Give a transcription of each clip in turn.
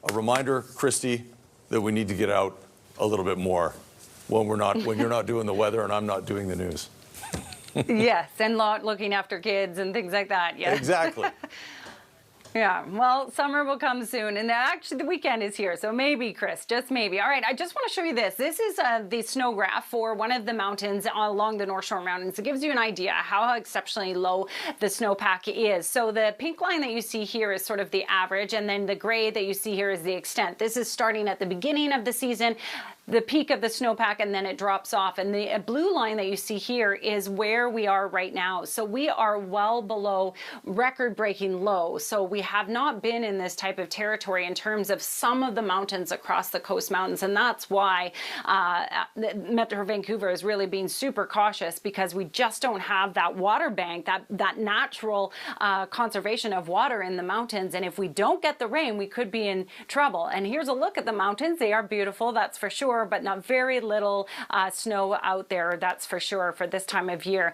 A reminder, Kristi, that we need to get out a little bit more when you're not doing the weather and I'm not doing the news. Yes, and looking after kids and things like that. Yeah. Exactly. Yeah, well, summer will come soon, and actually the weekend is here, so maybe, Chris, just maybe. All right, I just want to show you this. This is the snow graph for one of the mountains along the North Shore Mountains. It gives you an idea how exceptionally low the snowpack is. So the pink line that you see here is sort of the average, and then the gray that you see here is the extent. This is starting at the beginning of the season, the peak of the snowpack, and then it drops off. And the blue line that you see here is where we are right now. So we are well below record-breaking low. So we have not been in this type of territory in terms of some of the mountains across the Coast Mountains. And that's why Metro Vancouver is really being super cautious, because we just don't have that water bank, that natural conservation of water in the mountains. And if we don't get the rain, we could be in trouble. And here's a look at the mountains. They are beautiful, that's for sure, but not very little snow out there, that's for sure, for this time of year.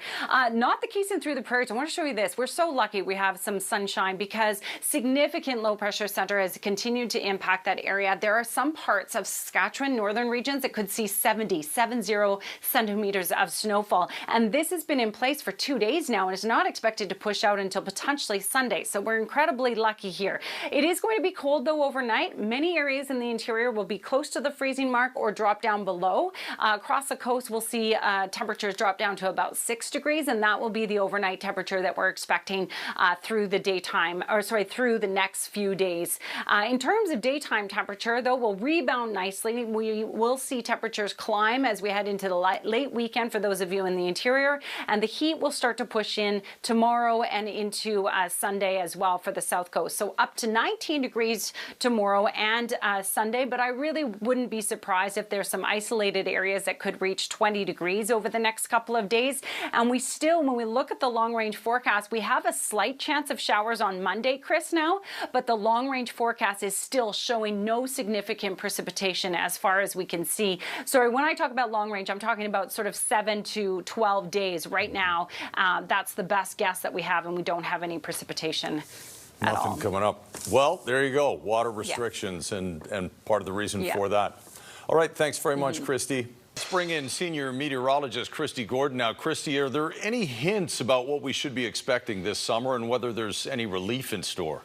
Not the case in through the prairies. I want to show you this. We're so lucky we have some sunshine, because significant low pressure center has continued to impact that area. There are some parts of Saskatchewan, northern regions, that could see 70 centimeters of snowfall. And this has been in place for 2 days now, and is not expected to push out until potentially Sunday. So we're incredibly lucky here. It is going to be cold though overnight. Many areas in the interior will be close to the freezing mark or drop down below. Across the coast, we'll see temperatures drop down to about 6 degrees, and that will be the overnight temperature that we're expecting through the daytime, or sorry, through the next few days. In terms of daytime temperature, though, will rebound nicely. We will see temperatures climb as we head into the late weekend for those of you in the interior, and the heat will start to push in tomorrow and into Sunday as well for the south coast. So up to 19 degrees tomorrow and Sunday, but I really wouldn't be surprised if there's some isolated areas that could reach 20 degrees over the next couple of days. And we still, when we look at the long range forecast, we have a slight chance of showers on Monday, Chris, now, but the long range forecast is still showing no significant precipitation as far as we can see. Sorry, when I talk about long range, I'm talking about sort of 7 to 12 days right now. That's the best guess that we have, and we don't have any precipitation. Nothing coming up. Well, there you go. Water restrictions, and part of the reason for that. All right, thanks very much, Kristi. Let's bring in senior meteorologist Kristi Gordon now. Kristi, are there any hints about what we should be expecting this summer and whether there's any relief in store?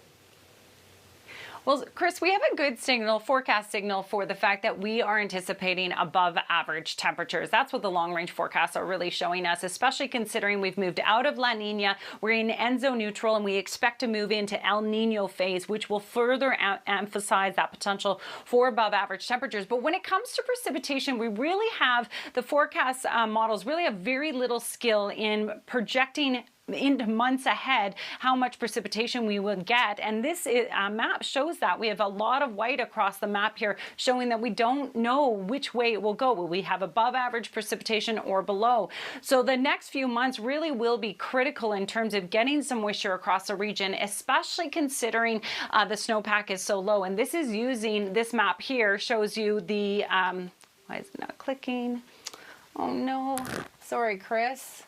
Well, Chris, we have a good forecast signal for the fact that we are anticipating above average temperatures. That's what the long range forecasts are really showing us, especially considering we've moved out of La Nina. We're in Enso neutral, and we expect to move into El Nino phase, which will further emphasize that potential for above average temperatures. But when it comes to precipitation, we really have the forecast models really have very little skill in projecting into months ahead how much precipitation we will get, and this map shows that. We have a lot of white across the map here showing that we don't know which way it will go. Will we have above average precipitation or below? So the next few months really will be critical in terms of getting some moisture across the region, especially considering the snowpack is so low. And this is using this map here, shows you the why is it not clicking? Oh no, sorry, Chris.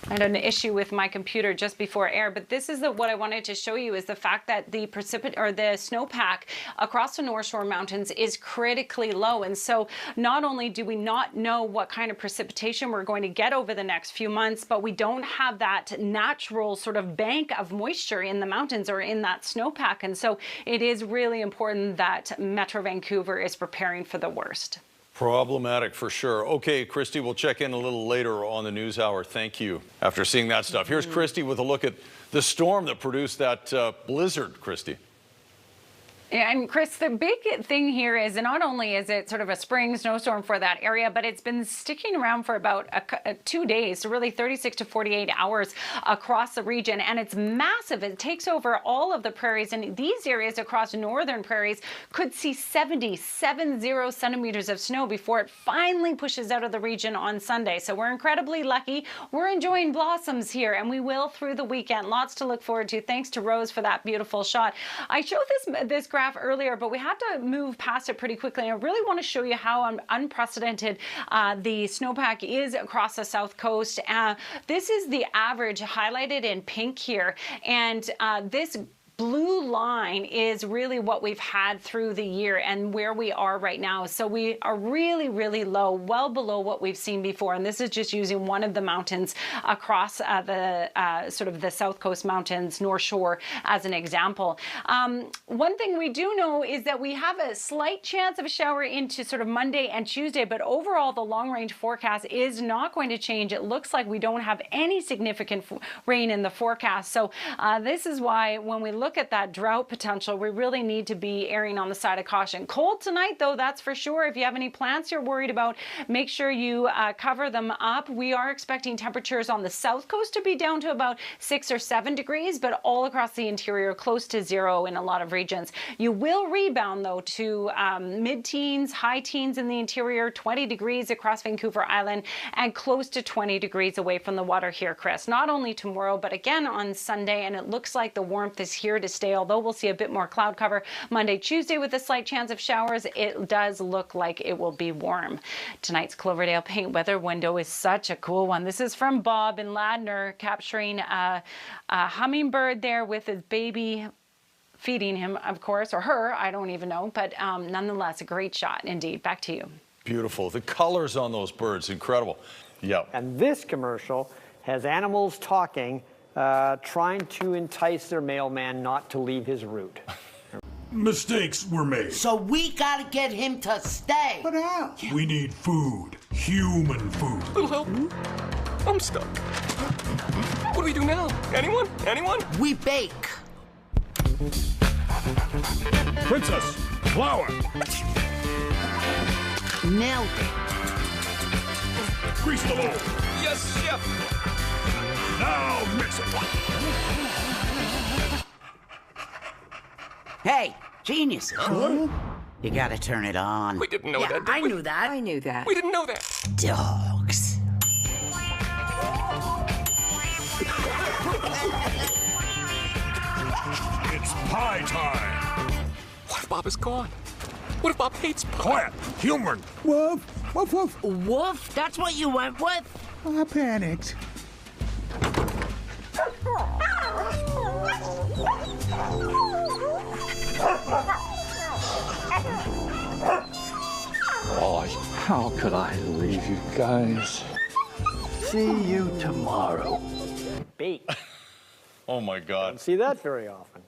I had an issue with my computer just before air, but this is what I wanted to show you, is the fact that the snowpack across the North Shore Mountains is critically low. And so not only do we not know what kind of precipitation we're going to get over the next few months, but we don't have that natural sort of bank of moisture in the mountains or in that snowpack. And so it is really important that Metro Vancouver is preparing for the worst. Problematic for sure. Okay, Kristi, we'll check in a little later on the News Hour. Thank you. After seeing that stuff, here's Kristi with a look at the storm that produced that blizzard, Kristi. And Chris, the big thing here is not only is it sort of a spring snowstorm for that area, but it's been sticking around for about 2 days, so really 36 to 48 hours across the region. And it's massive. It takes over all of the prairies. And these areas across northern prairies could see 70 centimeters of snow before it finally pushes out of the region on Sunday. So we're incredibly lucky. We're enjoying blossoms here, and we will through the weekend. Lots to look forward to. Thanks to Rose for that beautiful shot. I showed this graph earlier, but we had to move past it pretty quickly. And I really want to show you how unprecedented the snowpack is across the south coast. This is the average highlighted in pink here, and this blue line is really what we've had through the year and where we are right now. So we are really, really low, well below what we've seen before. And this is just using one of the mountains across the sort of the South Coast Mountains, North Shore, as an example. One thing we do know is that we have a slight chance of a shower into sort of Monday and Tuesday, but overall the long range forecast is not going to change. It looks like we don't have any significant rain in the forecast. So this is why when we look at that drought potential, we really need to be erring on the side of caution. Cold tonight, though, that's for sure. If you have any plants you're worried about, make sure you cover them up. We are expecting temperatures on the south coast to be down to about 6 or 7 degrees, but all across the interior, close to 0 in a lot of regions. You will rebound, though, to mid-teens, high teens in the interior, 20 degrees across Vancouver Island, and close to 20 degrees away from the water here, Chris. Not only tomorrow, but again on Sunday, and it looks like the warmth is here to stay, although we'll see a bit more cloud cover Monday, Tuesday with a slight chance of showers. It does look like it will be warm. Tonight's Cloverdale paint weather window is such a cool one. This is from Bob in Ladner, capturing a hummingbird there with his baby feeding him, of course, or her, I don't even know, but nonetheless, a great shot indeed. Back to you. Beautiful. The colors on those birds, incredible. Yeah. And this commercial has animals talking, trying to entice their mailman not to leave his route. Mistakes were made. So we gotta get him to stay. But how? We need food. Human food. Little help. I'm stuck. What do we do now? Anyone? Anyone? We bake. Princess, flour. Nailed it. Grease the bowl. Yes, chef. Now mix it. Hey, geniuses. You gotta turn it on. We didn't know that, did we? knew that. I knew that. We didn't know that. Dogs. It's pie time. What if Bob is gone? What if Bob hates pie? Quiet. Human. Woof, woof, woof. Woof, that's what you went with? I panicked. Oh, how could I leave you guys? See you tomorrow. Bake. Oh my God. Don't see that very often.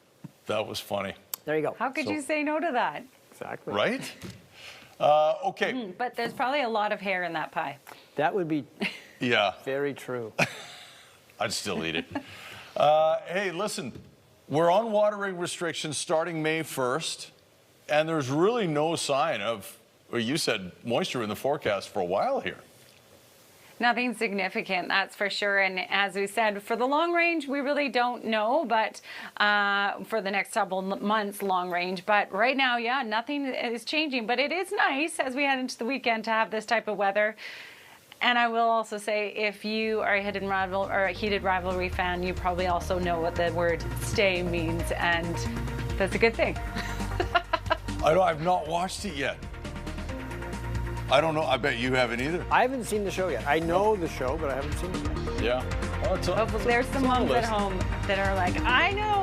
That was funny. There you go. How could you say no to that? Exactly. Right? Okay. But there's probably a lot of hair in that pie. That would be Yeah. very true. I'd still eat it. Hey, listen, we're on watering restrictions starting May 1st, and there's really no sign of, or you said, moisture in the forecast for a while here. Nothing significant, that's for sure. And as we said, for the long range, we really don't know, but for the next several months, long range. But right now, yeah, nothing is changing. But it is nice as we head into the weekend to have this type of weather. And I will also say, if you are a heated rivalry fan, you probably also know what the word stay means, and that's a good thing. I've not watched it yet. I don't know. I bet you haven't either. I haven't seen the show yet. I know the show, but I haven't seen it yet. Yeah. Well, There's some moms at home that are like, I know.